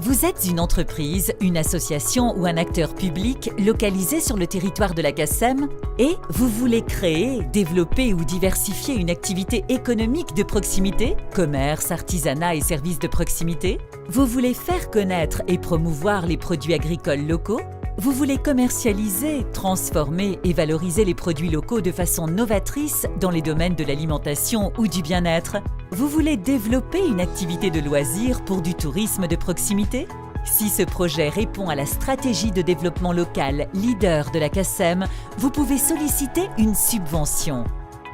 Vous êtes une entreprise, une association ou un acteur public localisé sur le territoire de la CACEM et vous voulez créer, développer ou diversifier une activité économique de proximité, commerce, artisanat et services de proximité. Vous voulez faire connaître et promouvoir les produits agricoles locaux. Vous voulez commercialiser, transformer et valoriser les produits locaux de façon novatrice dans les domaines de l'alimentation ou du bien-être. Vous voulez développer une activité de loisirs pour du tourisme de proximité? Si ce projet répond à la stratégie de développement local leader de la CACEM, vous pouvez solliciter une subvention.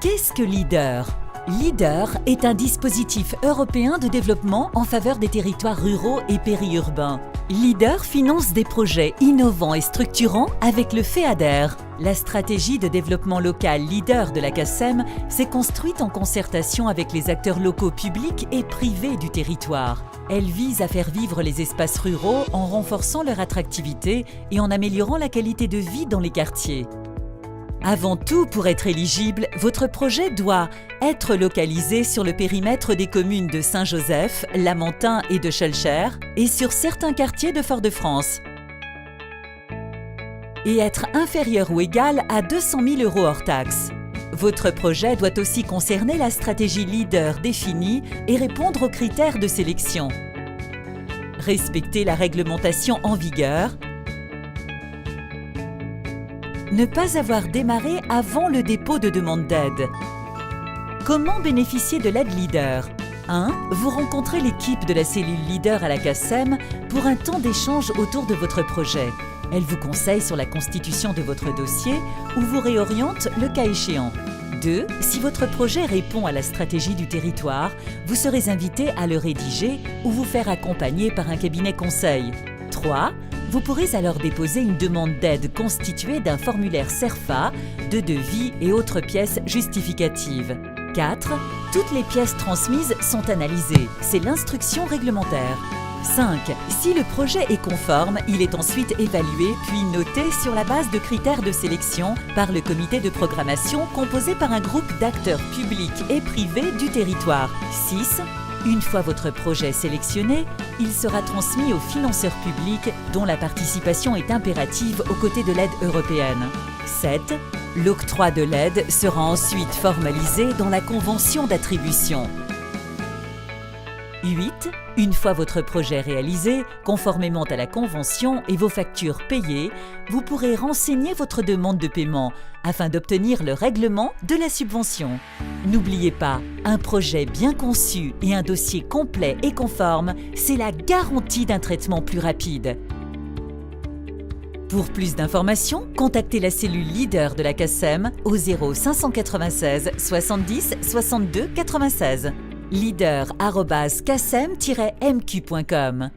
Qu'est-ce que LEADER ? LEADER est un dispositif européen de développement en faveur des territoires ruraux et périurbains. LEADER finance des projets innovants et structurants avec le FEADER. La stratégie de développement local LEADER de la CACEM s'est construite en concertation avec les acteurs locaux publics et privés du territoire. Elle vise à faire vivre les espaces ruraux en renforçant leur attractivité et en améliorant la qualité de vie dans les quartiers. Avant tout, pour être éligible, votre projet doit être localisé sur le périmètre des communes de Saint-Joseph, Lamentin et de Schœlcher et sur certains quartiers de Fort-de-France et être inférieur ou égal à 200 000 € hors taxes. Votre projet doit aussi concerner la stratégie LEADER définie et répondre aux critères de sélection. Respecter la réglementation en vigueur. Ne pas avoir démarré avant le dépôt de demande d'aide. Comment bénéficier de l'aide LEADER ? 1. Vous rencontrez l'équipe de la cellule LEADER à la CACEM pour un temps d'échange autour de votre projet. Elle vous conseille sur la constitution de votre dossier ou vous réoriente le cas échéant. 2. Si votre projet répond à la stratégie du territoire, vous serez invité à le rédiger ou vous faire accompagner par un cabinet conseil. 3. Vous pourrez alors déposer une demande d'aide constituée d'un formulaire CERFA, de devis et autres pièces justificatives. 4. Toutes les pièces transmises sont analysées. C'est l'instruction réglementaire. 5. Si le projet est conforme, il est ensuite évalué puis noté sur la base de critères de sélection par le comité de programmation composé par un groupe d'acteurs publics et privés du territoire. 6. Une fois votre projet sélectionné, il sera transmis aux financeurs publics dont la participation est impérative aux côtés de l'aide européenne. 7. L'octroi de l'aide sera ensuite formalisé dans la convention d'attribution. 8. Une fois votre projet réalisé, conformément à la convention et vos factures payées, vous pourrez renseigner votre demande de paiement afin d'obtenir le règlement de la subvention. N'oubliez pas, un projet bien conçu et un dossier complet et conforme, c'est la garantie d'un traitement plus rapide. Pour plus d'informations, contactez la cellule LEADER de la CACEM au 0596 70 62 96. leader@cacem-mq.com